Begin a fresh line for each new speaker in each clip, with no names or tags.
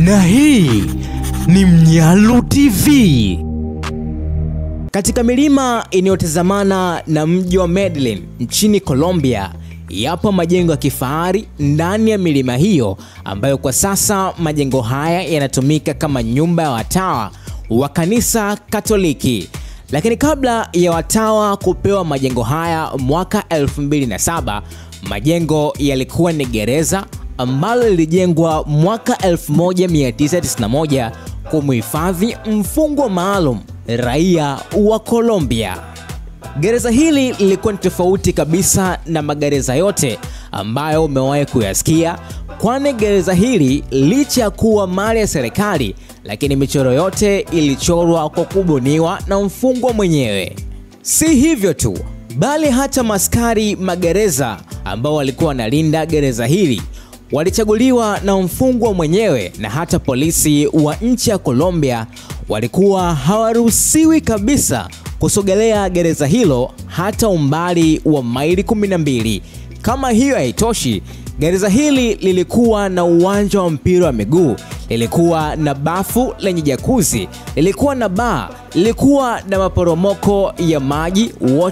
Na hii ni Mnyalu TV. Katika milima inayotazamana na mji wa Medellin nchini Colombia, yapo majengo ya kifahari ndani ya milima hiyo, ambayo kwa sasa majengo haya yanatumika kama nyumba ya watawa wa kanisa Katoliki. Lakini kabla ya watawa kupewa majengo haya mwaka 2007, majengo yalikuwa ni gereza ambalo lilijengwa mwaka 1991 kumhifadhi mfungwa maalum raia wa Colombia. Gereza hili lilikuwa ni tofauti kabisa na magereza yote ambayo umewahi kuyasikia, kwani gereza hili licha ya kuwa mali ya serikali, lakini michoro yote ilichorwa kwa kubuniwa na mfungwa mwenyewe. Si hivyo tu, bali hata maskari magereza ambao walikuwa wanalinda gereza hili walichaguliwa na mfungwa mwenyewe, na hata polisi wa nchi ya Colombia walikuwa hawaruhusiwi kabisa kusogelea gereza hilo hata umbali wa maili 12. Kama hiyo haitoshi, gereza hili lilikuwa na uwanja wa mpira wa miguu, lilikuwa na bafu lenye jacuzzi, lilikuwa na bar, lilikuwa na maporomoko ya maji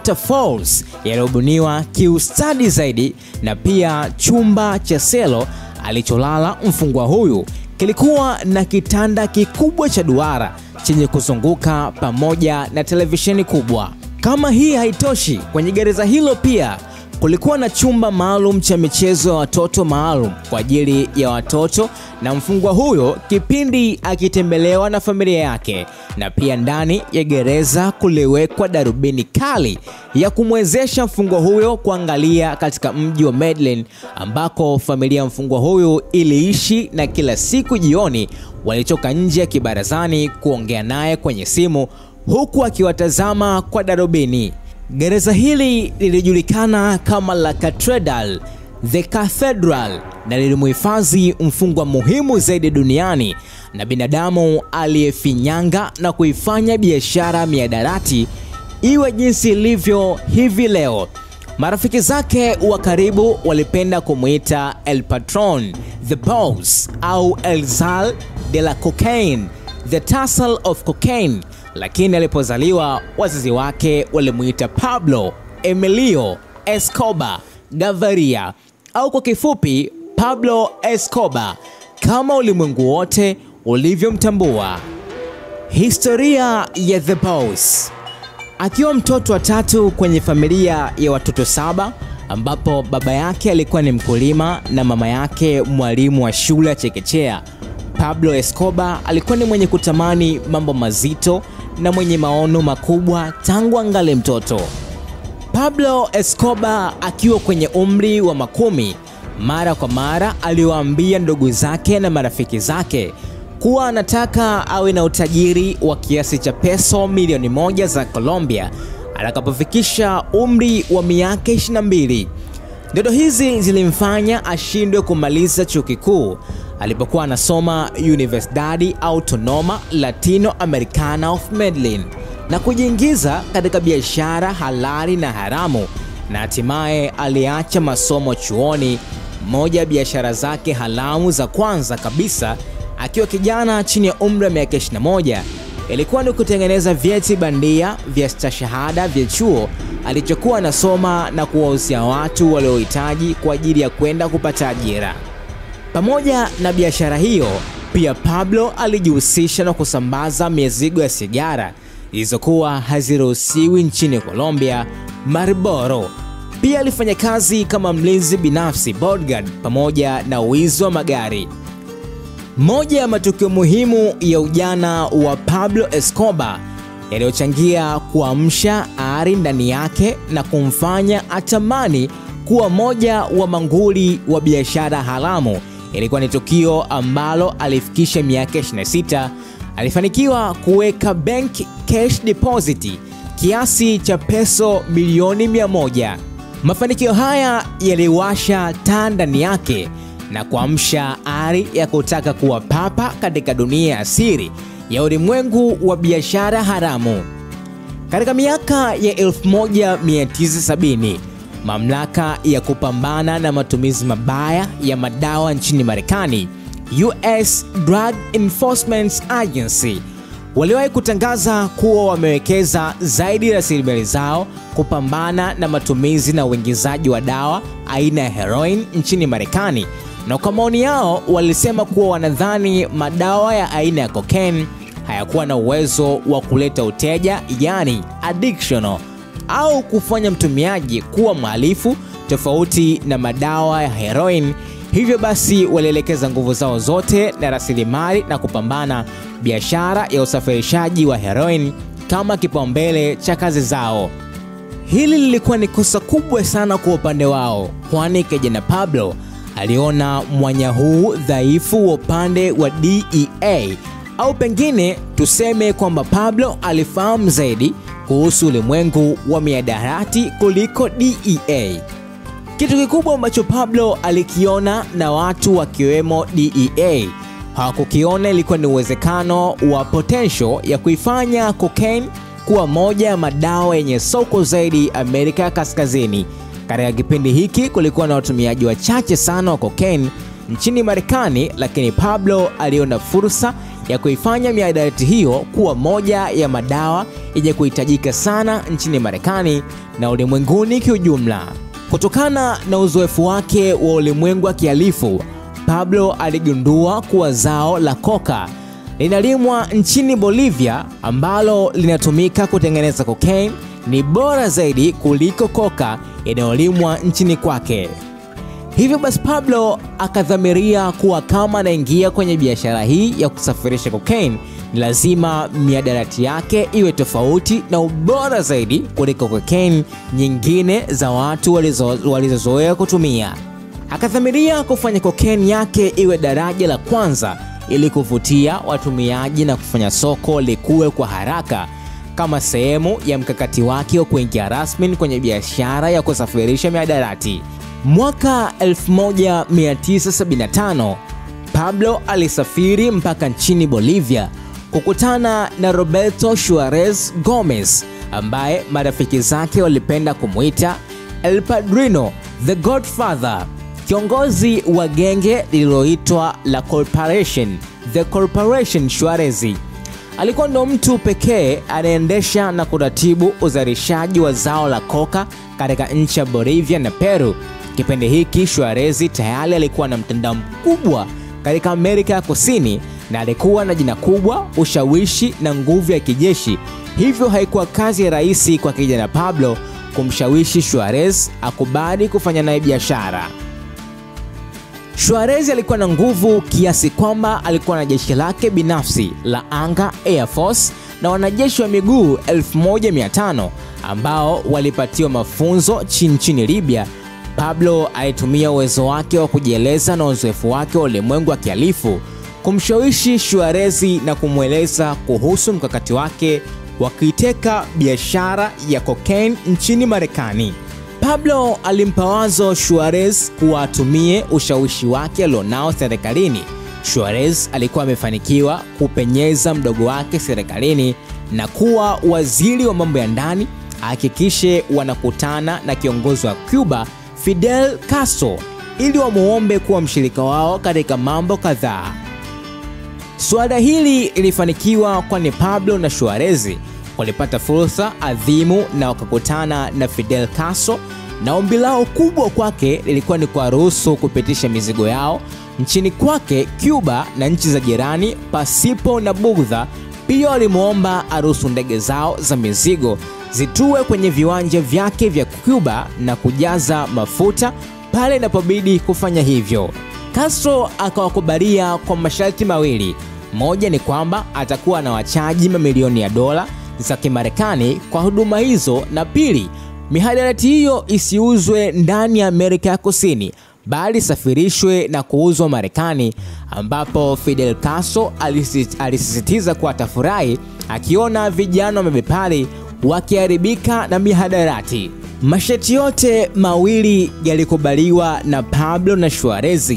waterfalls yaliyobuniwa kiustadi zaidi, na pia chumba cha selo alicholala mfungwa huyu kilikuwa na kitanda kikubwa cha duara chenye kuzunguka pamoja na televisheni kubwa. Kama hii haitoshi, kwenye gereza hilo pia kulikuwa na chumba maalum cha michezo ya watoto maalum kwa ajili ya watoto na mfungwa huyo kipindi akitembelewa na familia yake. Na pia ndani ya gereza kuliwekwa darubini kali ya kumwezesha mfungwa huyo kuangalia katika mji wa Medellin, ambako familia ya mfungwa huyo iliishi, na kila siku jioni walitoka nje ya kibarazani kuongea naye kwenye simu huku akiwatazama kwa darubini. Gereza hili lilijulikana kama La Catedral, The Cathedral, na lilimhifadhi mfungwa muhimu zaidi duniani na binadamu aliyefinyanga na kuifanya biashara ya mihadarati iwe jinsi ilivyo hivi leo. Marafiki zake wa karibu walipenda kumuita El Patron, The Boss, au El Zar de la Cocaine, The Tassel of Cocaine. Lakini alipozaliwa wazazi wake walimuita Pablo Emilio Escobar Gaviria, au kwa kifupi Pablo Escobar, kama ulimwengu wote ulivyomtambua. Historia ya The Boss. Akiwa mtoto wa tatu kwenye familia ya watoto 7, ambapo baba yake alikuwa ni mkulima na mama yake mwalimu wa shule ya chekechea, Pablo Escobar alikuwa ni mwenye kutamani mambo mazito na mwenye maono makubwa tangu angali mtoto. Pablo Escobar akiwa kwenye umri wa makumi, mara kwa mara aliwaambia ndugu zake na marafiki zake kuwa anataka awe na utajiri wa kiasi cha peso milioni 1 za Colombia atakapofikisha umri wa miaka 22. Ndoto hizi zilimfanya ashindwe kumaliza chuo kikuu alipokuwa anasoma Universidad Autónoma Latinoamericana of Medellin na kujiingiza katika biashara halali na haramu, na hatimaye aliacha masomo chuoni. Moja ya biashara zake haramu za kwanza kabisa akiwa kijana chini ya umri wa miaka 21 ilikuwa ni kutengeneza vyeti bandia vya stashahada vya chuo alichokuwa anasoma na kuwauzia watu waliohitaji kwa ajili ya kwenda kupata ajira. Pamoja na biashara hiyo, pia Pablo alijihusisha na kusambaza mizigo ya sigara zilizokuwa haziruhusiwi nchini Colombia, Marlboro. Pia alifanya kazi kama mlinzi binafsi, bodyguard, pamoja na wizi wa magari. Moja ya matukio muhimu ya ujana wa Pablo Escobar yaliyochangia kuamsha ari ndani yake na kumfanya atamani kuwa moja wa manguli wa biashara haramu ilikuwa ni tukio ambalo alifikisha miaka 26. Alifanikiwa kuweka bank cash deposit kiasi cha peso milioni 100. Mafanikio haya yaliwasha taa ndani yake na kuamsha ari ya kutaka kuwa papa katika dunia ya siri ya ulimwengu wa biashara haramu. Katika miaka ya 1970, mamlaka ya kupambana na matumizi mabaya ya madawa nchini Marekani, US Drug Enforcement Agency waliwahi kutangaza kuwa wamewekeza zaidi ya rasilimali zao kupambana na matumizi na uingizaji wa dawa aina ya heroin nchini Marekani, na kwa maoni yao walisema kuwa wanadhani madawa ya aina ya cocaine hayakuwa na uwezo wa kuleta uteja, yani addictional, au kufanya mtumiaji kuwa mhalifu tofauti na madawa ya heroin. Hivyo basi walielekeza nguvu zao zote na rasilimali na kupambana biashara ya usafirishaji wa heroin kama kipaumbele cha kazi zao. Hili lilikuwa ni kosa kubwa sana kwa upande wao, kwani kijana Pablo aliona mwanya huu dhaifu wa upande wa DEA, au pengine tuseme kwamba Pablo alifahamu zaidi kuhusu ulimwengu wa mihadarati kuliko DEA. Kitu kikubwa ambacho Pablo alikiona na watu wakiwemo DEA hawakukiona ilikuwa ni uwezekano wa potential ya kuifanya cocaine kuwa moja ya madawa yenye soko zaidi Amerika Kaskazini. Katika kipindi hiki kulikuwa na watumiaji wachache sana wa cocaine nchini Marekani, lakini Pablo aliona fursa ya kuifanya mihadarati hiyo kuwa moja ya madawa yenye kuhitajika sana nchini Marekani na ulimwenguni kiujumla. Kutokana na uzoefu wake wa ulimwengu wa kihalifu, Pablo aligundua kuwa zao la coca linalimwa nchini Bolivia ambalo linatumika kutengeneza cocaine ni bora zaidi kuliko coca inayolimwa nchini kwake. Hivyo basi Pablo akadhamiria kuwa kama anaingia kwenye biashara hii ya kusafirisha cocaine, ni lazima mihadarati yake iwe tofauti na ubora zaidi kuliko cocaine nyingine za watu walizozoea kutumia. Akadhamiria kufanya cocaine yake iwe daraja la kwanza ili kuvutia watumiaji na kufanya soko likue kwa haraka kama sehemu ya mkakati wake wa kuingia rasmi kwenye biashara ya kusafirisha mihadarati. Mwaka 1975 Pablo alisafiri mpaka nchini Bolivia kukutana na Roberto Juarez Gomez, ambaye marafiki zake walipenda kumuita El Padrino, the Godfather, kiongozi wa genge lililoitwa La Corporation, the Corporation Juarez. Alikuwa ndo mtu pekee anaendesha na kuratibu uzalishaji wa zao la coca katika nchi ya Bolivia na Peru. Kipindi hiki Juarez tayari alikuwa na mtandao mkubwa katika Amerika ya Kusini na alikuwa na jina kubwa, ushawishi na nguvu ya kijeshi. Hivyo haikuwa kazi rahisi kwa kijana Pablo kumshawishi Juarez akubali kufanya naye biashara. Juarez alikuwa na nguvu kiasi kwamba alikuwa na jeshi lake binafsi la anga, Air Force, na wanajeshi wa miguu 1500 ambao walipatiwa mafunzo nchini Libya. Pablo alitumia uwezo wake wa kujieleza na uzoefu wake wa ulimwengu wa kihalifu kumshawishi Juarez na kumweleza kuhusu mkakati wake wa kuiteka biashara ya cocaine nchini Marekani. Pablo alimpa wazo Juarez kuwa atumie ushawishi wake alionao serikalini. Juarez alikuwa amefanikiwa kupenyeza mdogo wake serikalini na kuwa waziri wa mambo ya ndani ahakikishe wanakutana na kiongozi wa Cuba Fidel Castro ili wamuombe kuwa mshirika wao katika mambo kadhaa. Suala hili lilifanikiwa kwani Pablo na Juarez walipata fursa adhimu na wakakutana na Fidel Castro, na ombi lao kubwa kwake lilikuwa ni kuruhusu kupitisha mizigo yao nchini kwake Cuba na nchi za jirani pasipo na bugdha. Pia walimuomba aruhusu ndege zao za mizigo zitue kwenye viwanja vyake vya Cuba na kujaza mafuta pale inapobidi kufanya hivyo. Castro akawakubalia kwa masharti mawili. Moja ni kwamba atakuwa na wachaji mamilioni ya dola za Kimarekani kwa huduma hizo, na pili, mihadarati hiyo isiuzwe ndani ya Amerika ya Kusini bali safirishwe na kuuzwa Marekani, ambapo Fidel Castro alisisitiza kuwa atafurahi akiona vijana wa mabepari wakiharibika na mihadarati. Masharti yote mawili yalikubaliwa na Pablo na Juarez.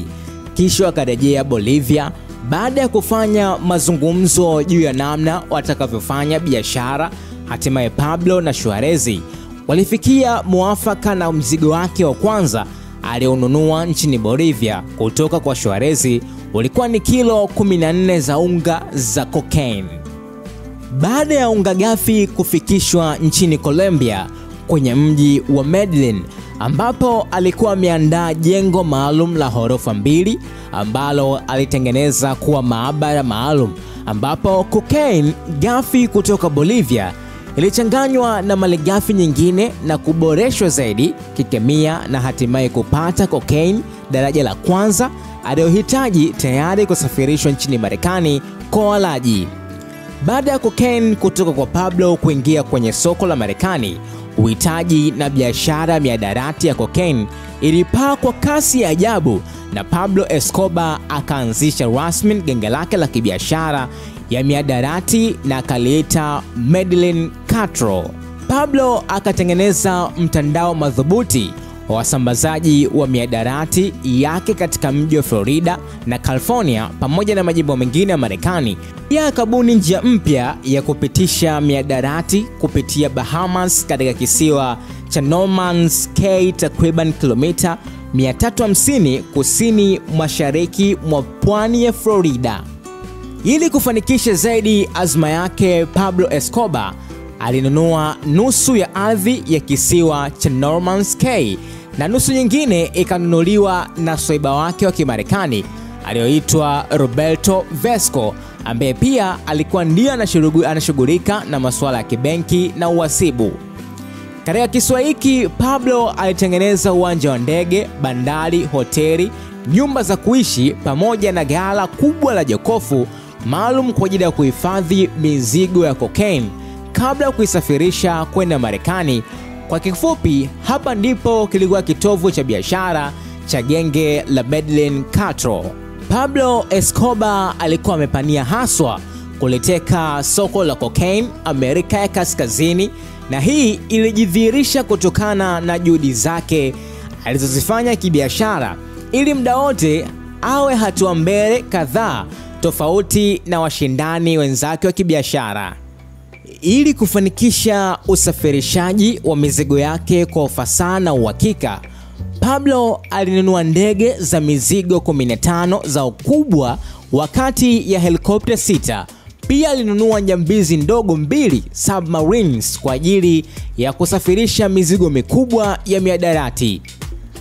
Kisha wakarejea Bolivia baada ya kufanya mazungumzo juu ya namna watakavyofanya biashara. Hatimaye Pablo na Juarez walifikia muafaka na mzigo wake wa kwanza alionunua nchini Bolivia kutoka kwa Juarez ulikuwa ni kilo 14 za unga za cocaine. Baada ya unga ghafi kufikishwa nchini Colombia kwenye mji wa Medellin, ambapo alikuwa ameandaa jengo maalum la ghorofa 2 ambalo alitengeneza kuwa maabara maalum, ambapo cocaine ghafi kutoka Bolivia ilichanganywa na malighafi nyingine na kuboreshwa zaidi kikemia na hatimaye kupata cocaine daraja la kwanza aliyohitaji tayari kusafirishwa nchini Marekani kwa walaji. Baada ya cocaine kutoka kwa Pablo kuingia kwenye soko la Marekani, uhitaji na biashara ya mihadarati ya cocaine ilipaa kwa kasi ya ajabu, na Pablo Escobar akaanzisha rasmi genge lake la kibiashara ya mihadarati na akaliita Medellin Cartel. Pablo akatengeneza mtandao madhubuti wa wasambazaji wa mihadarati yake katika mji wa Florida na California pamoja na majimbo mengine ya Marekani. Pia akabuni njia mpya ya kupitisha mihadarati kupitia Bahamas katika kisiwa cha Norman's Cay, takriban kilomita 350 kusini mashariki mwa pwani ya Florida. Ili kufanikisha zaidi azma yake, Pablo Escobar alinunua nusu ya ardhi ya kisiwa cha Norman's Cay na nusu nyingine ikanunuliwa na swaiba wake wa Kimarekani aliyoitwa Roberto Vesco, ambaye pia alikuwa ndiye anashughulika na masuala ya kibenki na uhasibu. Katika kisiwa hiki, Pablo alitengeneza uwanja wa ndege, bandari, hoteli, nyumba za kuishi pamoja na ghala kubwa la jokofu maalum kwa ajili ya kuhifadhi mizigo ya cocaine kabla ya kuisafirisha kwenda Marekani. Kwa kifupi, hapa ndipo kilikuwa kitovu cha biashara cha genge la Medellin Cartel. Pablo Escobar alikuwa amepania haswa kuliteka soko la cocaine Amerika ya Kaskazini, na hii ilijidhihirisha kutokana na juhudi zake alizozifanya kibiashara ili muda wote awe hatua mbele kadhaa tofauti na washindani wenzake wa kibiashara. Ili kufanikisha usafirishaji wa mizigo yake kwa ufasaha na uhakika, Pablo alinunua ndege za mizigo 15 za ukubwa wakati ya helikopta 6. Pia alinunua nyambizi ndogo 2 submarines kwa ajili ya kusafirisha mizigo mikubwa ya mihadarati.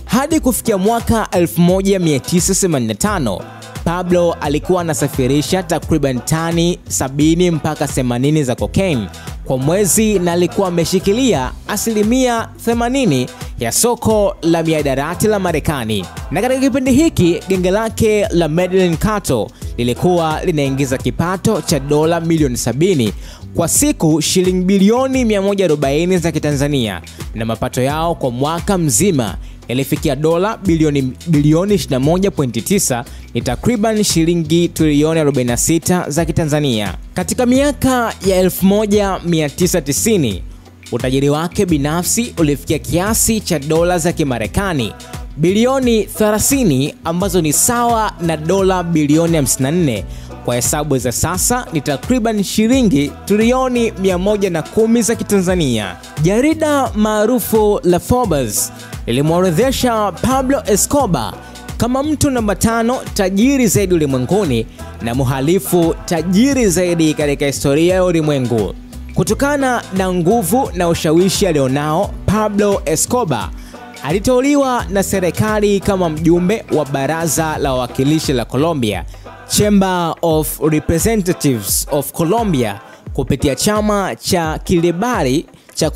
Hadi kufikia mwaka 1985, Pablo alikuwa anasafirisha takriban tani 70 mpaka 80 za cocaine kwa mwezi, na alikuwa ameshikilia asilimia 80 ya soko la mihadarati la Marekani. Na katika kipindi hiki genge lake la Medellin Cartel lilikuwa linaingiza kipato cha dola milioni 70 kwa siku, shilingi bilioni 140 za Kitanzania, na mapato yao kwa mwaka mzima yalifikia dola bilioni 21.9, ni takriban shilingi trilioni 46 za Kitanzania. Katika miaka ya 1990, utajiri wake binafsi ulifikia kiasi cha dola za Kimarekani bilioni 30, ambazo ni sawa na dola bilioni 54. Kwa hesabu za sasa ni takriban shilingi trilioni 110 za Kitanzania. Jarida maarufu la Forbes lilimworodhesha Pablo Escobar kama mtu namba 5 tajiri zaidi ulimwenguni na mhalifu tajiri zaidi katika historia ya ulimwengu. Kutokana na nguvu na ushawishi alionao, Pablo Escobar aliteuliwa na serikali kama mjumbe wa baraza la wawakilishi la Colombia, Chamber of Representatives of Colombia, kupitia chama cha kilibari cha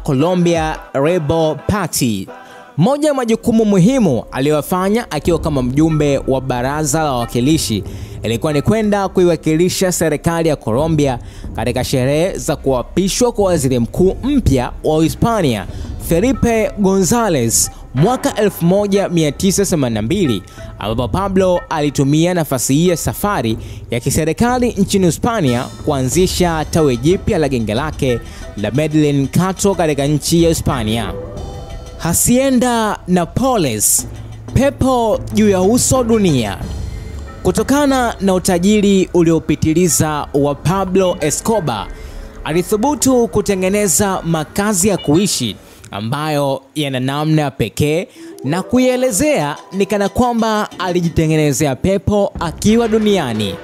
Colombia Rebel Party. Moja ya majukumu muhimu aliyofanya akiwa kama mjumbe wa baraza la wawakilishi ilikuwa ni kwenda kuiwakilisha serikali ya Colombia katika sherehe za kuapishwa kwa waziri mkuu mpya wa Hispania, Felipe González, mwaka 1982, ambapo Pablo alitumia nafasi hii ya safari ya kiserikali nchini Hispania kuanzisha tawi jipya la genge lake la Medellin Cartel katika nchi ya Hispania. Hacienda Nápoles, pepo juu ya uso dunia. Kutokana na utajiri uliopitiliza wa Pablo Escobar, alithubutu kutengeneza makazi ya kuishi ambayo yana namna pekee na kuielezea ni kana kwamba alijitengenezea pepo akiwa duniani.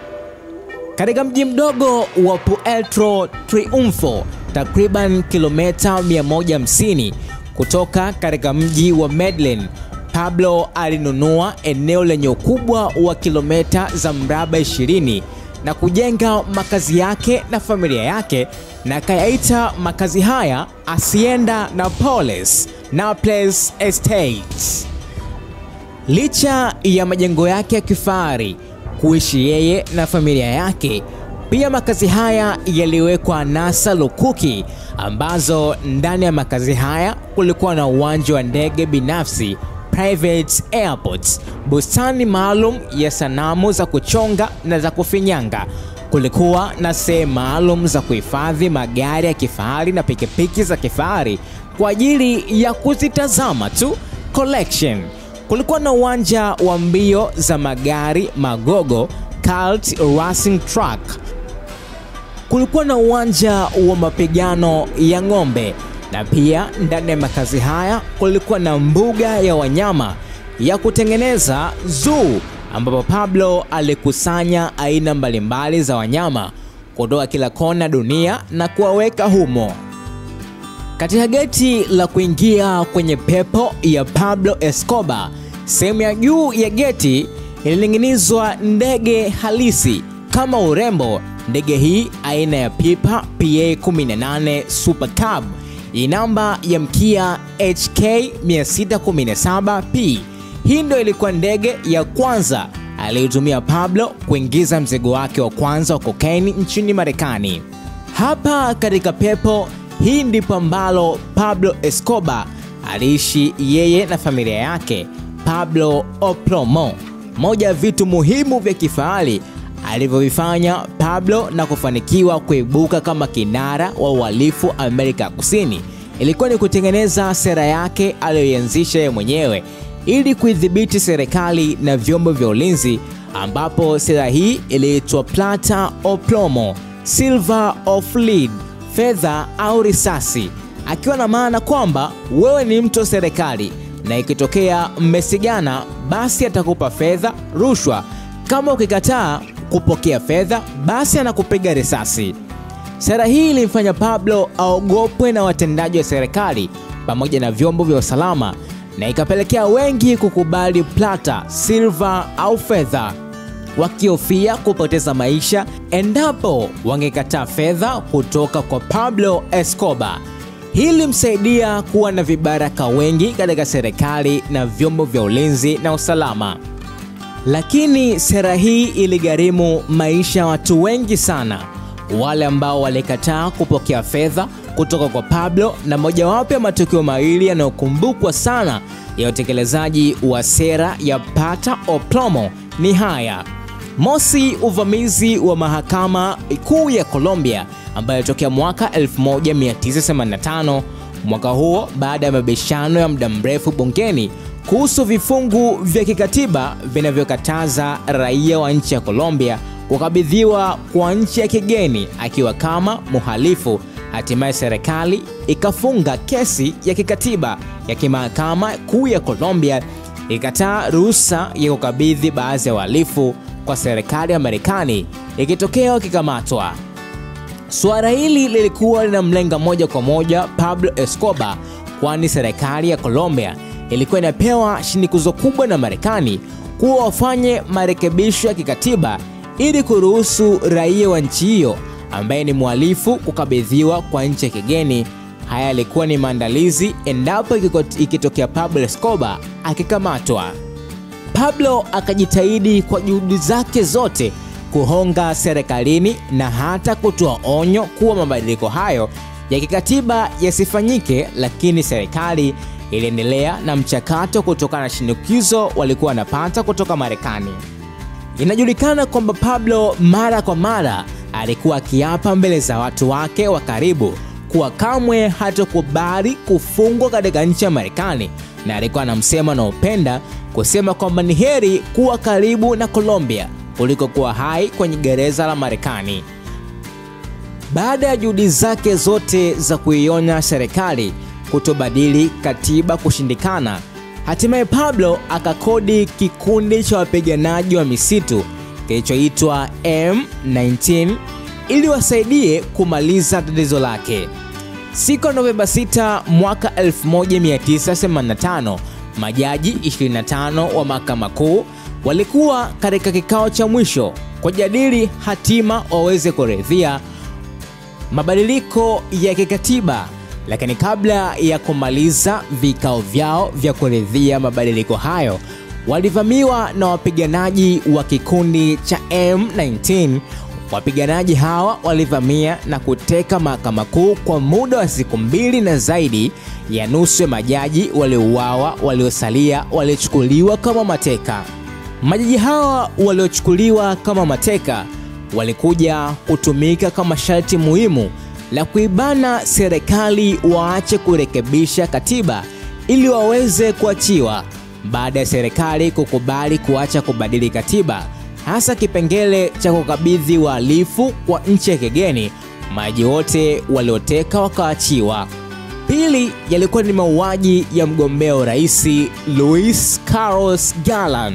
Katika mji mdogo wa Puerto Triunfo, takriban kilomita 150 kutoka katika mji wa Medellin, Pablo alinunua eneo lenye ukubwa wa kilomita za mraba 20 na kujenga makazi yake na familia yake, na kayaita makazi haya Hacienda Naples Estates. Licha ya majengo yake ya kifahari kuishi yeye na familia yake, pia makazi haya yaliwekwa anasa lukuki, ambazo ndani ya makazi haya kulikuwa na uwanja wa ndege binafsi, private airports, bustani maalum ya sanamu za kuchonga na za kufinyanga. Kulikuwa na sehemu maalum za kuhifadhi magari ya kifahari na pikipiki za kifahari kwa ajili ya kuzitazama tu, collection. Kulikuwa na uwanja wa mbio za magari magogo, cult racing track. Kulikuwa na uwanja wa mapigano ya ng'ombe, na pia ndani ya makazi haya kulikuwa na mbuga ya wanyama ya kutengeneza zoo, ambapo Pablo alikusanya aina mbalimbali za wanyama kutoka kila kona dunia na kuwaweka humo. Katika geti la kuingia kwenye pepo ya Pablo Escobar, sehemu ya juu ya geti ilining'inizwa ndege halisi kama urembo. Ndege hii aina ya Piper PA-18 Super Cub yenye namba ya mkia HK617P. Hii ndio ilikuwa ndege ya kwanza aliyotumia Pablo kuingiza mzigo wake wa kwanza wa kokaini nchini Marekani. Hapa katika pepo hii ndipo ambalo Pablo Escobar aliishi yeye na familia yake. Pablo Oplomo, moja ya vitu muhimu vya kifahari alivyovifanya Pablo na kufanikiwa kuibuka kama kinara wa uhalifu Amerika ya Kusini, ilikuwa ni kutengeneza sera yake aliyoianzisha yeye mwenyewe ili kuidhibiti serikali na vyombo vya ulinzi, ambapo sera hii iliitwa Plata o Plomo, Silver of Lead, fedha au risasi, akiwa na maana kwamba wewe ni mtu wa serikali na ikitokea mmesigana, basi atakupa fedha, rushwa. Kama ukikataa kupokea fedha, basi anakupiga risasi. Sera hii ilimfanya Pablo aogopwe na watendaji wa serikali pamoja na vyombo vya usalama, na ikapelekea wengi kukubali plata, silver au fedha, wakihofia kupoteza maisha endapo wangekataa fedha kutoka kwa Pablo Escobar. Hili limsaidia kuwa na vibaraka wengi katika serikali na vyombo vya ulinzi na usalama. Lakini sera hii iligharimu maisha ya watu wengi sana, wale ambao walikataa kupokea fedha kutoka kwa Pablo, na mojawapo ya matukio mawili yanayokumbukwa sana ya utekelezaji wa sera ya Plata o Plomo ni haya. Mosi, uvamizi wa mahakama kuu ya Colombia ambayo ilitokea mwaka 1985. Mwaka huo, baada ya mabishano ya muda mrefu bungeni kuhusu vifungu vya kikatiba vinavyokataza raia wa nchi ya Colombia kukabidhiwa kwa nchi ya kigeni akiwa kama muhalifu, hatimaye serikali ikafunga kesi ya kikatiba ya kimahakama kuu ya Colombia, ikataa ruhusa ya kukabidhi baadhi ya wahalifu kwa serikali ya Marekani ikitokea wakikamatwa. Suala hili lilikuwa linamlenga moja kwa moja Pablo Escobar, kwani serikali ya Colombia ilikuwa inapewa shinikizo kubwa na Marekani kuwa wafanye marekebisho ya kikatiba ili kuruhusu raia wa nchi hiyo ambaye ni mhalifu kukabidhiwa kwa nchi ya kigeni. Haya yalikuwa ni maandalizi endapo ikitokea Pablo Escobar akikamatwa. Pablo akajitahidi kwa juhudi zake zote kuhonga serikalini na hata kutoa onyo kuwa mabadiliko hayo ya kikatiba yasifanyike, lakini serikali iliendelea na mchakato kutokana na shinikizo walikuwa wanapata kutoka Marekani. Inajulikana kwamba Pablo mara kwa mara alikuwa akiapa mbele za watu wake wa karibu kuwa kamwe hatokubali kufungwa katika nchi ya Marekani, na alikuwa na msemo anaopenda kusema kwamba ni heri kuwa karibu na Colombia kuliko kuwa hai kwenye gereza la Marekani. Baada ya juhudi zake zote za kuionya serikali, kutobadili katiba kushindikana, hatimaye Pablo akakodi kikundi cha wapiganaji wa misitu kilichoitwa M19 ili wasaidie kumaliza tatizo lake. Siku ya Novemba 6 mwaka 1985, majaji 25 wa mahakama kuu walikuwa katika kikao cha mwisho kujadili hatima waweze kuridhia mabadiliko ya kikatiba. Lakini kabla ya kumaliza vikao vyao vya kuridhia mabadiliko hayo, walivamiwa na wapiganaji wa kikundi cha M19. Wapiganaji hawa walivamia na kuteka mahakama kuu kwa muda wa siku 2 na zaidi ya nusu ya majaji waliouawa waliosalia walichukuliwa kama mateka. Majaji hawa waliochukuliwa kama mateka walikuja kutumika kama sharti muhimu la kuibana serikali waache kurekebisha katiba ili waweze kuachiwa. Baada ya serikali kukubali kuacha kubadili katiba, hasa kipengele cha kukabidhi wahalifu kwa nchi ya kigeni, majaji wote walioteka wakaachiwa. Pili yalikuwa ni mauaji ya mgombea urais Luis Carlos Galán.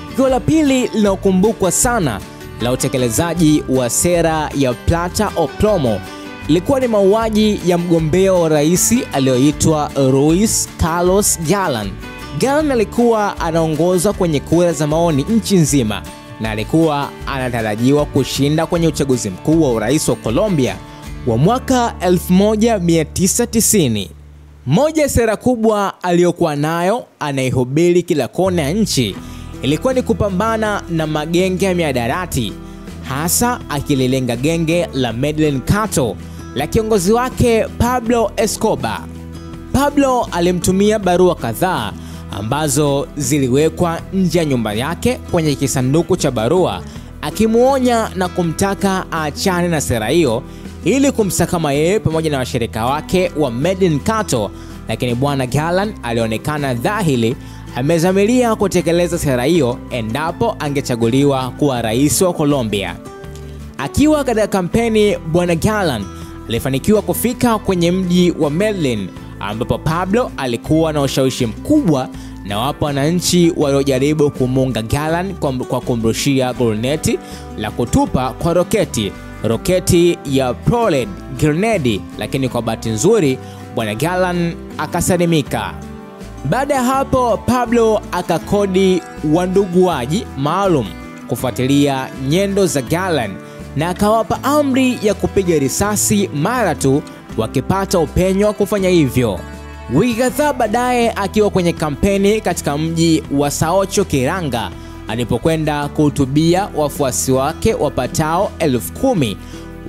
Tukio la pili linalokumbukwa sana la utekelezaji wa sera ya Plata o Plomo ilikuwa ni mauaji ya mgombea wa urais aliyoitwa Luis Carlos Galán. Galán alikuwa anaongoza kwenye kura za maoni nchi nzima na alikuwa anatarajiwa kushinda kwenye uchaguzi mkuu wa urais wa Colombia wa mwaka 1990. Moja ya sera kubwa aliyokuwa nayo anaihubiri kila kona ya nchi ilikuwa ni kupambana na magenge ya mihadarati, hasa akililenga genge la Medellin Cartel la kiongozi wake Pablo Escobar. Pablo alimtumia barua kadhaa ambazo ziliwekwa nje ya nyumba yake kwenye kisanduku cha barua, akimuonya na kumtaka aachane na sera hiyo ili kumsakama yeye pamoja na washirika wake wa Medellin Cartel. Lakini bwana Galán alionekana dhahiri amezamiria kutekeleza sera hiyo endapo angechaguliwa kuwa rais wa Colombia. Akiwa katika kampeni, bwana Galán alifanikiwa kufika kwenye mji wa Medellin ambapo Pablo alikuwa na ushawishi mkubwa, na wapo wananchi waliojaribu kumunga Galán kwa kumrushia guruneti la kutupa kwa roketi ya Prolet grenade, lakini kwa bahati nzuri bwana Galán akasalimika. Baada ya hapo Pablo akakodi wanduguaji maalum kufuatilia nyendo za Galán na akawapa amri ya kupiga risasi mara tu wakipata upenyo wa kufanya hivyo. Wiki kadhaa baadaye, akiwa kwenye kampeni katika mji wa Saocho Kiranga, alipokwenda kuhutubia wafuasi wake wapatao 10,000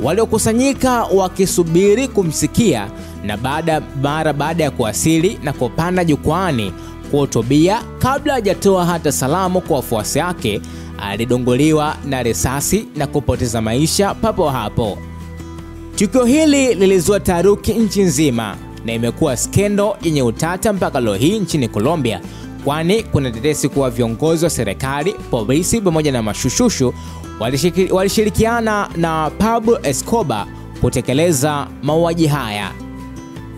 waliokusanyika wakisubiri kumsikia, na baada ya kuwasili na kupanda jukwani kuhutubia, kabla hajatoa hata salamu kwa wafuasi wake, alidunguliwa na risasi na kupoteza maisha papo hapo. Tukio hili lilizua taharuki nchi nzima na imekuwa skendo yenye utata mpaka leo hii nchini Colombia, kwani kuna tetesi kuwa viongozi wa serikali, polisi pamoja na mashushushu walishirikiana na Pablo Escobar kutekeleza mauaji haya.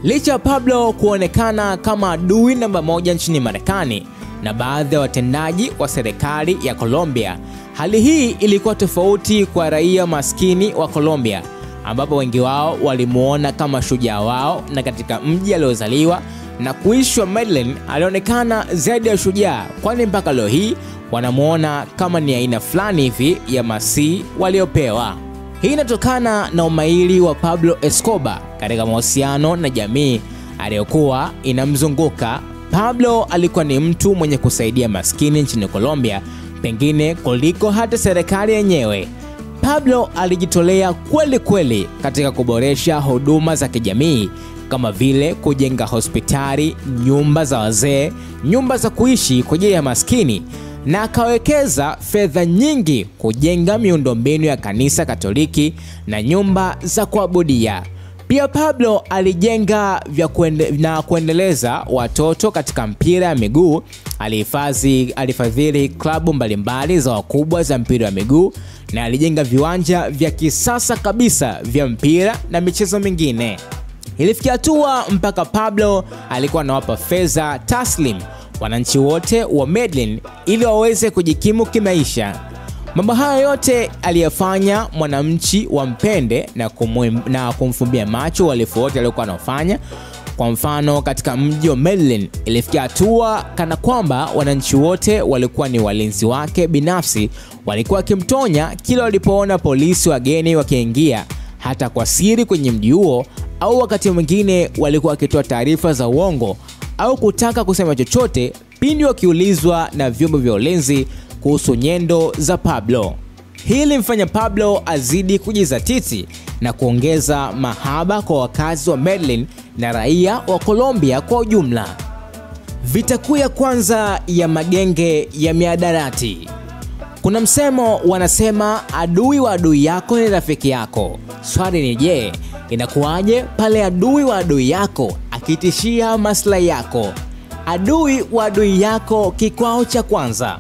Licha ya Pablo kuonekana kama adui namba 1 nchini Marekani na baadhi ya watendaji wa serikali ya Colombia, hali hii ilikuwa tofauti kwa raia maskini wa Colombia, ambapo wengi wao walimuona kama shujaa wao, na katika mji aliozaliwa na kuishi wa Medellin alionekana zaidi ya shujaa, kwani mpaka leo hii wanamuona kama ni aina fulani hivi ya masihi waliopewa. Hii inatokana na umahiri wa Pablo Escobar katika mahusiano na jamii aliyokuwa inamzunguka. Pablo alikuwa ni mtu mwenye kusaidia maskini nchini Colombia, pengine kuliko hata serikali yenyewe. Pablo alijitolea kweli katika kuboresha huduma za kijamii kama vile kujenga hospitali, nyumba za wazee, nyumba za kuishi kwa ajili ya maskini, na akawekeza fedha nyingi kujenga miundombinu ya kanisa Katoliki na nyumba za kuabudia. Pia Pablo alijenga na kuendeleza watoto katika mpira ya miguu. Alifadhili klabu mbalimbali za wakubwa za mpira wa miguu, na alijenga viwanja vya kisasa kabisa vya mpira na michezo mingine. Ilifikia hatua mpaka Pablo alikuwa anawapa fedha taslim wananchi wote wa Medellin ili waweze kujikimu kimaisha. Mambo haya yote aliyafanya mwananchi wampende na kumfumbia macho walifu wote aliokuwa anafanya. Kwa mfano, katika mji wa Medellin ilifikia hatua kana kwamba wananchi wote walikuwa ni walinzi wake binafsi, walikuwa wakimtonya kila walipoona polisi wageni wakiingia hata kwa siri kwenye mji huo, au wakati mwingine walikuwa wakitoa taarifa za uongo au kutaka kusema chochote pindi wakiulizwa na vyombo vya ulinzi kuhusu nyendo za Pablo. Hili mfanya Pablo azidi kujizatiti na kuongeza mahaba kwa wakazi wa Medellin na raia wa Colombia kwa ujumla. Vita kuu ya kwanza ya magenge ya mihadarati. Kuna msemo wanasema adui wa adui yako ni rafiki yako. Swali ni je, inakuwaje pale adui wa adui yako akitishia maslahi yako? Adui wa adui yako kikwao cha kwanza.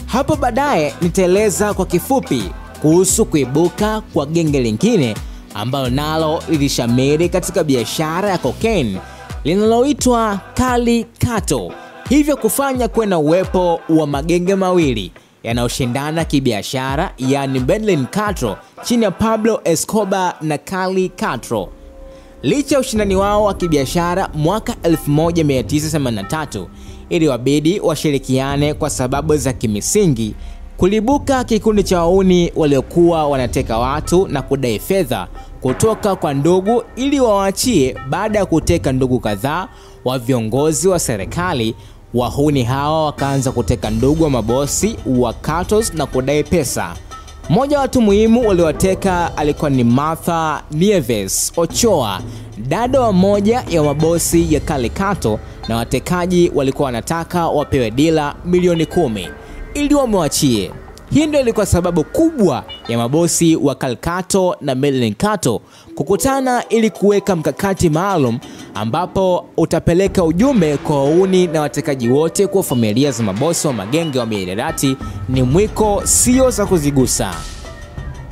Hapo baadaye nitaeleza kwa kifupi kuhusu kuibuka kwa genge lingine ambalo nalo lilishamiri katika biashara ya cocaine linaloitwa Cali Cartel, hivyo kufanya kuwe na uwepo wa magenge mawili yanayoshindana kibiashara, yani Medellin Cartel chini ya Pablo Escobar na Cali Cartel. Licha ya ushindani wao wa kibiashara, mwaka 1983 iliwabidi washirikiane kwa sababu za kimisingi. Kulibuka kikundi cha wauni waliokuwa wanateka watu na kudai fedha kutoka kwa ndugu ili wawaachie baada ya kuteka ndugu kadhaa wa viongozi wa serikali. Wahuni hawa wakaanza kuteka ndugu wa mabosi wa cartels na kudai pesa. Mmoja wa watu muhimu waliowateka alikuwa ni Martha Nieves Ochoa, dada wa moja ya mabosi ya Cali Cartel, na watekaji walikuwa wanataka wapewe dila milioni 10 ili wamwachie. Hii ndio ilikuwa sababu kubwa ya mabosi wa Cali Cartel na Medellin Cartel kukutana ili kuweka mkakati maalum ambapo utapeleka ujumbe kwa wauni na watekaji wote kwa familia za mabosi wa magenge wa mihadarati ni mwiko sio za kuzigusa.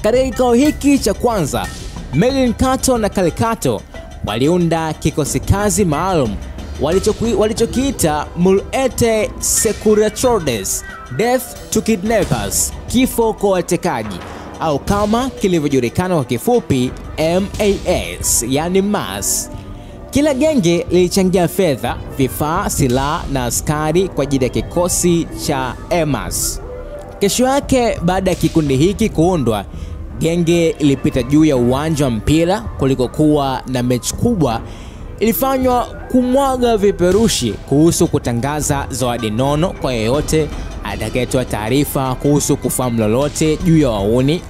Katika kikao hiki cha kwanza, Medellin Cartel na Cali Cartel waliunda kikosi kazi maalum walichokiita Muerte Securitades, Death to Kidnappers, kifo kwa watekaji, au kama kilivyojulikana kwa kifupi MAS, yani MAS. Kila genge lilichangia fedha, vifaa, silaha na askari kwa ajili ya kikosi cha MAS. Kesho yake, baada ya kikundi hiki kuundwa, genge ilipita juu ya uwanja wa mpira kulikokuwa na mechi kubwa. Ilifanywa kumwaga viperushi kuhusu kutangaza zawadi nono kwa yeyote atakayetoa taarifa kuhusu kufahamu lolote juu ya wauni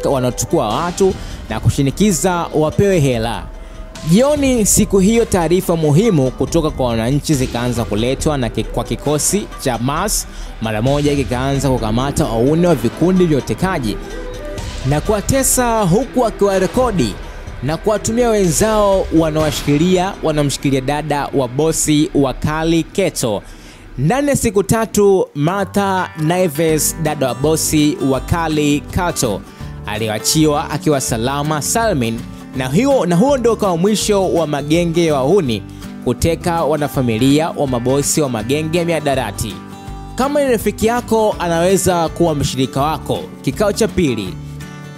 wanaochukua watu na kushinikiza wapewe hela. Jioni siku hiyo, taarifa muhimu kutoka kwa wananchi zikaanza kuletwa na kwa kikosi cha MAS mara moja kikaanza kukamata wauni wa vikundi vya utekaji na kuwatesa, huku akiwarekodi na kuwatumia wenzao wanamshikilia dada wa bosi wa Cali Cartel. Ndani ya siku 3, Martha Nieves, dada wa bosi wa Cali Cartel, aliachiwa akiwa salama salmin, na huo ndio kwa mwisho wa magenge ya wahuni kuteka wanafamilia wa mabosi wa magenge ya mihadarati. Kama ni rafiki yako, anaweza kuwa mshirika wako. Kikao cha pili.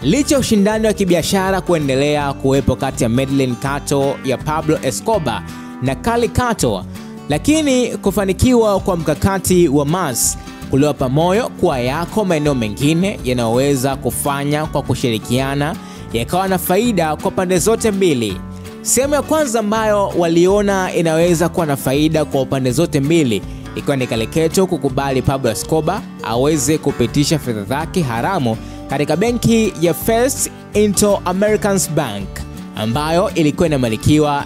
Licha ushindani wa kibiashara kuendelea kuwepo kati ya Medellin Cartel ya Pablo Escobar na Cali Cartel, lakini kufanikiwa kwa mkakati wa MAS kuliwapa moyo kuwa yako maeneo mengine yanayoweza kufanya kwa kushirikiana yakawa na faida kwa pande zote mbili. Sehemu ya kwanza ambayo waliona inaweza kuwa na faida kwa pande zote mbili ikiwa ni Cali Cartel kukubali Pablo Escobar aweze kupitisha fedha zake haramu katika benki ya First Inter-American Bank ambayo ilikuwa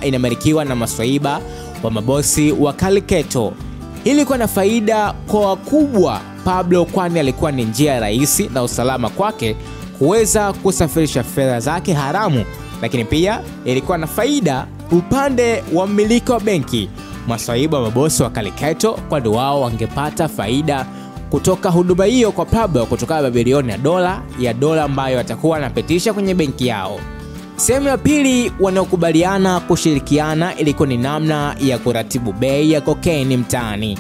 inamilikiwa na maswaiba wa mabosi wa Cali Cartel. Ilikuwa na faida kwa wakubwa Pablo, kwani alikuwa ni njia rahisi na usalama kwake kuweza kusafirisha fedha zake haramu, lakini pia ilikuwa na faida upande wa mmiliki wa benki, maswaiba wa mabosi wa Cali Cartel, kwani wao wangepata faida kutoka huduma hiyo kwa Pablo kutoka mabilioni ya dola ambayo atakuwa anapitisha kwenye benki yao. Sehemu ya pili, wanaokubaliana kushirikiana ilikuwa ni namna ya kuratibu bei ya cocaine mtaani,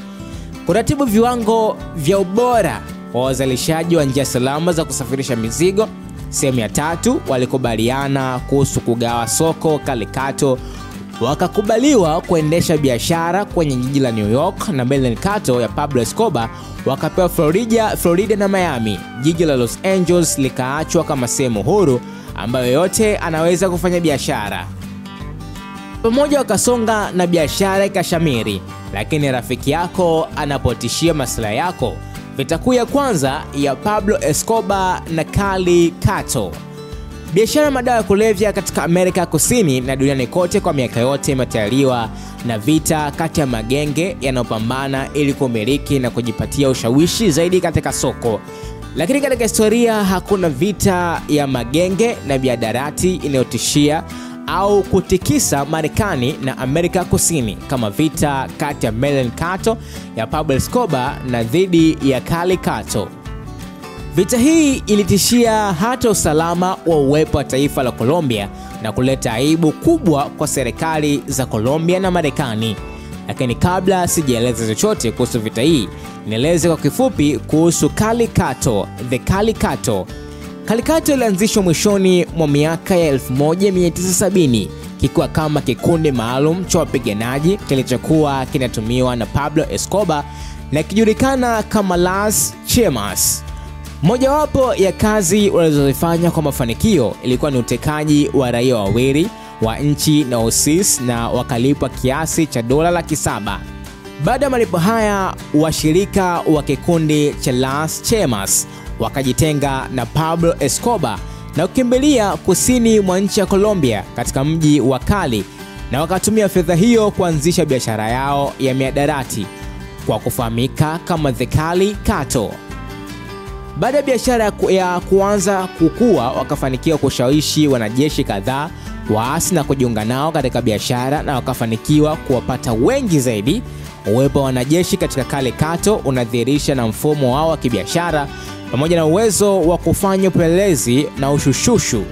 kuratibu viwango vya ubora wa wazalishaji wa njia salama za kusafirisha mizigo. Sehemu ya tatu, walikubaliana kuhusu kugawa soko Calicato, wakakubaliwa kuendesha biashara kwenye jiji la New York, na Medellin Cato ya Pablo Escobar wakapewa Florida na Miami. Jiji la Los Angeles likaachwa kama sehemu huru ambayo yote anaweza kufanya biashara. Pamoja wakasonga na biashara ikashamiri, lakini rafiki yako anapotishia maslahi yako. Vita kuu ya kwanza ya Pablo Escobar na Calicato. Biashara ya madawa ya kulevya katika Amerika Kusini na duniani kote kwa miaka yote imetawaliwa na vita kati ya magenge yanayopambana ili kumiliki na kujipatia ushawishi zaidi katika soko. Lakini katika historia hakuna vita ya magenge na mihadarati inayotishia au kutikisa Marekani na Amerika Kusini kama vita kati ya Medellin Cato ya Pablo Escobar na dhidi ya Calicato. Vita hii ilitishia hata usalama wa uwepo wa taifa la Colombia na kuleta aibu kubwa kwa serikali za Colombia na Marekani. Lakini kabla sijaeleza chochote kuhusu vita hii, nieleze kwa kifupi kuhusu Calicato. The Calicato. Calicato ilianzishwa mwishoni mwa miaka ya 1970 kikiwa kama kikundi maalum cha wapiganaji kilichokuwa kinatumiwa na Pablo Escobar na kijulikana kama Las Chemas. Mojawapo ya kazi walizozifanya kwa mafanikio ilikuwa ni utekaji wa raia wawili wa nchi na Oasis, na wakalipwa kiasi cha $700,000. Baada ya malipo haya, washirika wa kikundi cha Las Chemas wakajitenga na Pablo Escobar na kukimbilia kusini mwa nchi ya Colombia katika mji wa Cali, na wakatumia fedha hiyo kuanzisha biashara yao ya mihadarati kwa kufahamika kama The Calicato. Baada ya biashara ya kuanza kukua, wakafanikiwa kushawishi wanajeshi kadhaa waasi na kujiunga nao katika biashara, na wakafanikiwa kuwapata wengi zaidi. Uwepo wa wanajeshi katika Calicato unadhihirisha na mfumo wao wa kibiashara pamoja na uwezo wa kufanya upelelezi na ushushushu.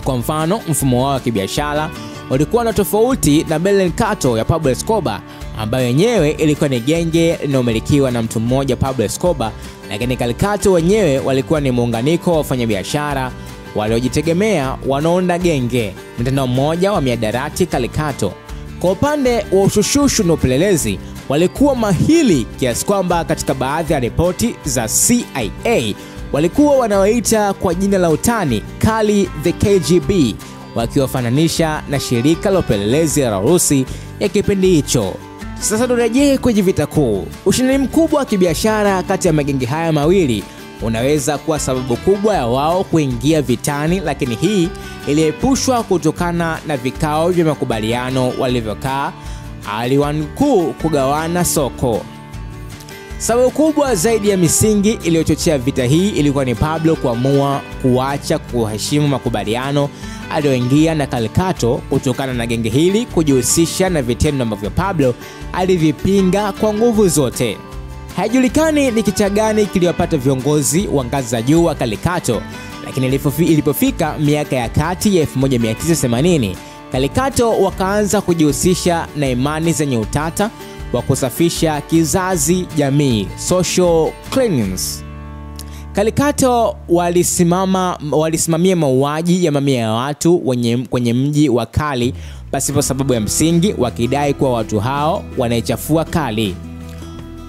Kwa mfano, mfumo wao wa kibiashara ulikuwa na tofauti na Medellin Cato ya Pablo Escobar, ambayo yenyewe ilikuwa ni genge linalomilikiwa na mtu mmoja, Pablo Escobar, lakini Calicato wenyewe walikuwa ni muunganiko wa wafanyabiashara waliojitegemea wanaounda genge, mtandao mmoja wa mihadarati Calicato. Kwa upande wa ushushushu na upelelezi, walikuwa mahili kiasi kwamba katika baadhi ya ripoti za CIA walikuwa wanawaita kwa jina la utani Cali the KGB, wakiwafananisha na shirika la upelelezi la Urusi ya kipindi hicho. Sasa turejee kwenye vita kuu. Ushindani mkubwa wa kibiashara kati ya magenge haya mawili unaweza kuwa sababu kubwa ya wao kuingia vitani, lakini hii iliepushwa kutokana na vikao vya makubaliano walivyokaa aliwankuu kugawana soko. Sababu kubwa zaidi ya misingi iliyochochea vita hii ilikuwa ni Pablo kuamua kuacha kuheshimu makubaliano aliyoingia na Calicato kutokana na genge hili kujihusisha na vitendo ambavyo Pablo alivipinga kwa nguvu zote. Haijulikani ni kicha gani kiliwapata viongozi wa ngazi za juu wa Calicato, lakini ilipofika miaka ya kati ya 1980, Calicato wakaanza kujihusisha na imani zenye utata wa kusafisha kizazi jamii, social cleanse. Calicato walisimamia mauaji ya mamia ya watu kwenye mji wa Cali pasipo sababu ya msingi, wakidai kuwa watu hao wanaichafua Cali.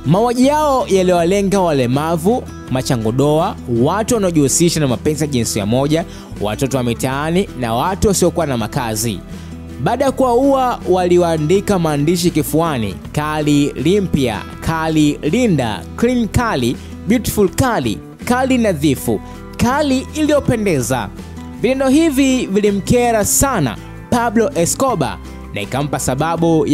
Mauaji yao yaliwalenga walemavu, machangodoa, watu wanaojihusisha na mapenzi ya jinsia moja, watoto wa mitaani na watu wasiokuwa na makazi. Baada ya kuwaua, waliwaandika maandishi kifuani: Cali limpia, Cali linda, clean Cali, beautiful Cali, Cali nadhifu, Cali iliyopendeza. Vitendo hivi vilimkera sana Pablo Escobar na ikampa sababu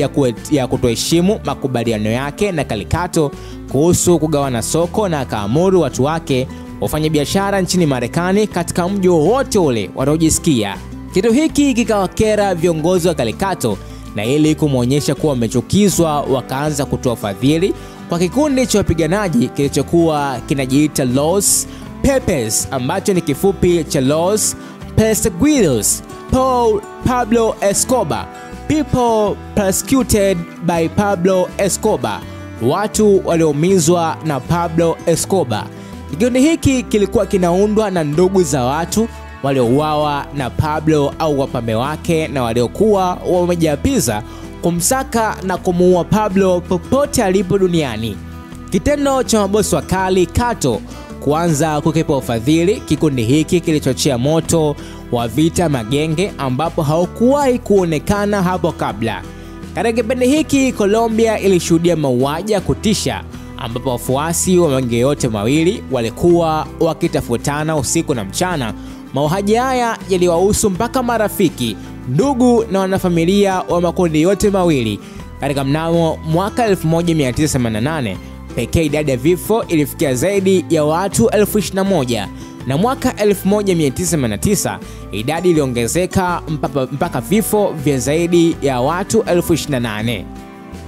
ya kutoheshimu makubaliano yake na Calicato kuhusu kugawana soko, na akaamuru watu wake wafanye biashara nchini Marekani katika mji wowote ule wanaojisikia. Kitu hiki kikawakera viongozi wa Calicato, na ili kumuonyesha kuwa wamechukizwa, wakaanza kutoa fadhili kwa kikundi cha wapiganaji kilichokuwa kinajiita Los Pepes, ambacho ni kifupi cha Los Perseguidos por Pablo Escobar, people persecuted by Pablo Escobar, watu walioumizwa na Pablo Escobar. Kikundi hiki kilikuwa kinaundwa na ndugu za watu waliouawa na Pablo au wapambe wake na waliokuwa wamejiapiza kumsaka na kumuua Pablo popote alipo duniani. Kitendo cha mabosi wakali Kato kuanza kukipa ufadhili kikundi hiki kilichochea moto wa vita magenge ambapo haukuwahi kuonekana hapo kabla. Katika kipindi hiki Colombia ilishuhudia mauaji ya kutisha ambapo wafuasi wa magenge yote mawili walikuwa wakitafutana usiku na mchana. Mauaji haya yaliwahusu mpaka marafiki, ndugu na wanafamilia wa makundi yote mawili. Katika mnamo mwaka 1988 pekee idadi ya vifo ilifikia zaidi ya watu 21,000 na mwaka 1989 idadi iliongezeka mpaka vifo vya zaidi ya watu 28,000.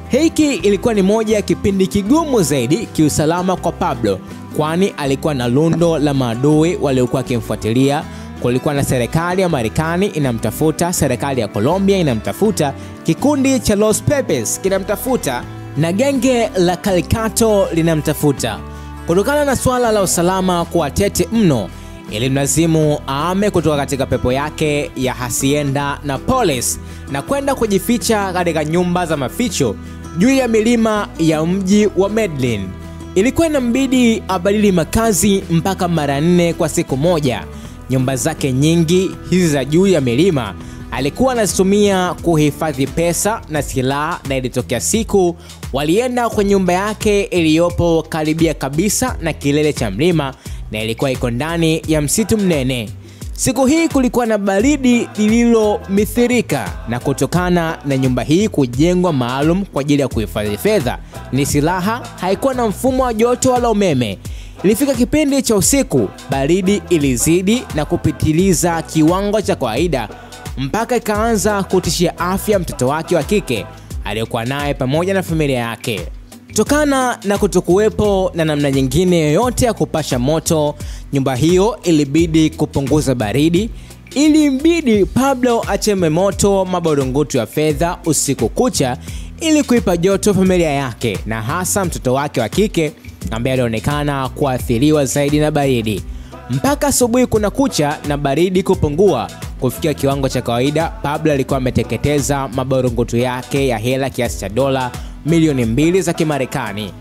Hiki ilikuwa ni moja ya kipindi kigumu zaidi kiusalama kwa Pablo, kwani alikuwa na lundo la maadui waliokuwa wakimfuatilia. Kulikuwa na serikali ya Marekani inamtafuta, serikali ya Colombia inamtafuta, kikundi cha Los Pepes kinamtafuta na genge la Calicato linamtafuta. Kutokana na swala la usalama kuwa tete mno, ilimlazimu aame kutoka katika pepo yake ya Hacienda Nápoles na kwenda kujificha katika nyumba za maficho juu ya milima ya mji wa Medellin. Ilikuwa inambidi abadili makazi mpaka mara 4 kwa siku moja. Nyumba zake nyingi hizi za juu ya milima alikuwa anazitumia kuhifadhi pesa na silaha, na ilitokea siku walienda kwenye nyumba yake iliyopo karibia kabisa na kilele cha mlima na ilikuwa iko ndani ya msitu mnene. Siku hii kulikuwa na baridi lililomithirika, na kutokana na nyumba hii kujengwa maalum kwa ajili ya kuhifadhi fedha ni silaha, haikuwa na mfumo wa joto wala umeme. Ilifika kipindi cha usiku, baridi ilizidi na kupitiliza kiwango cha kawaida mpaka ikaanza kutishia afya mtoto wake wa kike aliyokuwa naye pamoja na familia yake. Kutokana na kutokuwepo na namna nyingine yoyote ya kupasha moto, nyumba hiyo ilibidi kupunguza baridi. Ilimbidi Pablo acheme moto maborongoto ya fedha usiku kucha ili kuipa joto familia yake na hasa mtoto wake wa kike ambaye alionekana kuathiriwa zaidi na baridi. Mpaka asubuhi kuna kucha na baridi kupungua kufikia kiwango cha kawaida, Pablo alikuwa ameteketeza maborongoto yake ya hela kiasi cha dola milioni 2 za Kimarekani.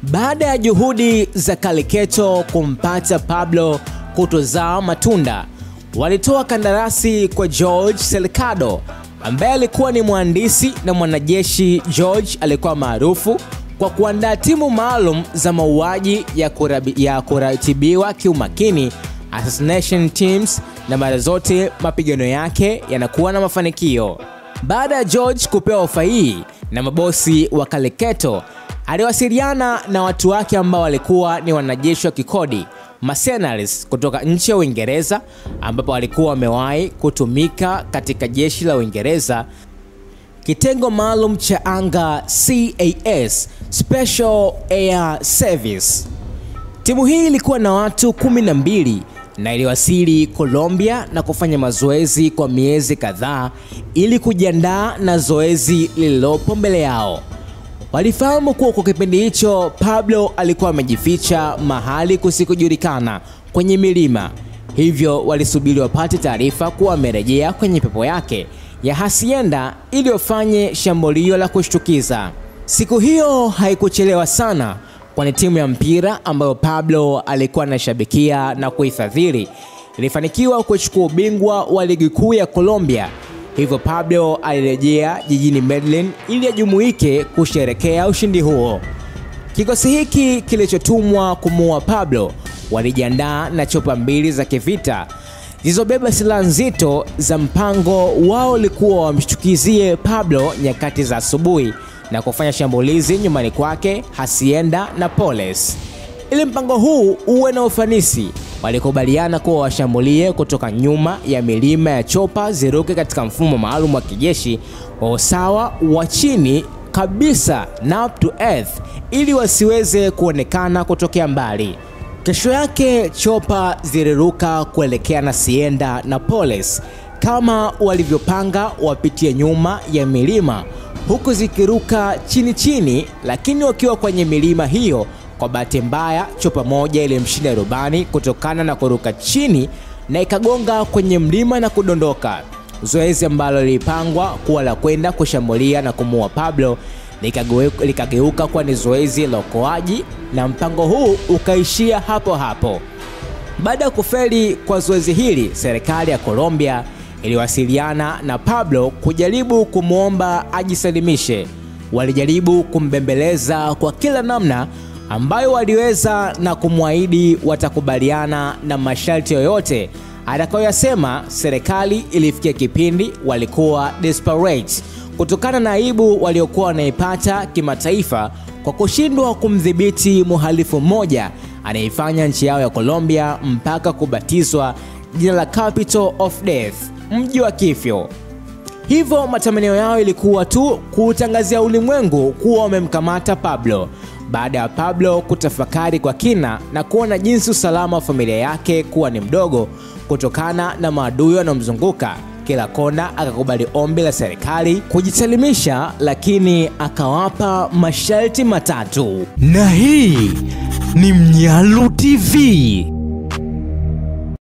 Baada ya juhudi za Calicato kumpata Pablo kutozaa matunda, walitoa kandarasi kwa Jorge Salgado ambaye alikuwa ni mhandisi na mwanajeshi. Jorge alikuwa maarufu kwa kuandaa timu maalum za mauaji ya kuratibiwa kiumakini, assassination teams, na mara zote mapigano yake yanakuwa na mafanikio. Baada ya Jorge kupewa ofa hii na mabosi wa Calicato, aliwasiliana na watu wake ambao walikuwa ni wanajeshi wa kikodi, mercenaries kutoka nchi ya Uingereza, ambapo walikuwa wamewahi kutumika katika jeshi la Uingereza, kitengo maalum cha anga CAS, Special Air Service. Timu hii ilikuwa na watu 12 na iliwasili Colombia na kufanya mazoezi kwa miezi kadhaa ili kujiandaa na zoezi lililopo mbele yao. Walifahamu kuwa kwa kipindi hicho Pablo alikuwa amejificha mahali kusikojulikana kwenye milima, hivyo walisubiri wapate taarifa kuwa amerejea kwenye pepo yake ya Hacienda ili wafanye shambulio la kushtukiza. Siku hiyo haikuchelewa sana, kwani timu ya mpira ambayo Pablo alikuwa anashabikia na kuifadhili ilifanikiwa kuchukua ubingwa wa ligi kuu ya Colombia. Hivyo Pablo alirejea jijini Medellin ili ajumuike kusherekea ushindi huo. Kikosi hiki kilichotumwa kumuua Pablo walijiandaa na chopa 2 za kivita zilizobeba silaha nzito za mpango wao ulikuwa wamshtukizie Pablo nyakati za asubuhi na kufanya shambulizi nyumbani kwake Hacienda Nápoles. Ili mpango huu uwe na ufanisi, walikubaliana kuwa washambulie kutoka nyuma ya milima ya chopa ziruke katika mfumo maalum wa kijeshi wa usawa wa chini kabisa, up to earth, ili wasiweze kuonekana kutokea mbali. Kesho yake chopa ziliruka kuelekea Hacienda Nápoles kama walivyopanga, wapitie nyuma ya milima huku zikiruka chini chini, lakini wakiwa kwenye milima hiyo, kwa bahati mbaya chopa moja ilimshinda rubani kutokana na kuruka chini na ikagonga kwenye mlima na kudondoka. Zoezi ambalo lilipangwa kuwa la kwenda kushambulia na kumuua Pablo likageuka kuwa ni zoezi la uokoaji, na mpango huu ukaishia hapo hapo. Baada ya kufeli kwa zoezi hili, serikali ya Colombia iliwasiliana na Pablo kujaribu kumwomba ajisalimishe. Walijaribu kumbembeleza kwa kila namna ambayo waliweza na kumwahidi watakubaliana na masharti yoyote atakayoyasema. Serikali ilifikia kipindi walikuwa desperate kutokana na aibu waliokuwa wanaipata kimataifa kwa kushindwa kumdhibiti mhalifu mmoja anayeifanya nchi yao ya Colombia mpaka kubatizwa jina la Capital of Death, mji wa kifo. Hivyo matamanio yao ilikuwa tu kutangazia ulimwengu kuwa wamemkamata Pablo. Baada ya Pablo kutafakari kwa kina na kuona jinsi usalama wa familia yake kuwa ni mdogo kutokana na maadui wanaomzunguka kila kona, akakubali ombi la serikali kujisalimisha, lakini akawapa masharti matatu. Na hii ni Mnyalu TV.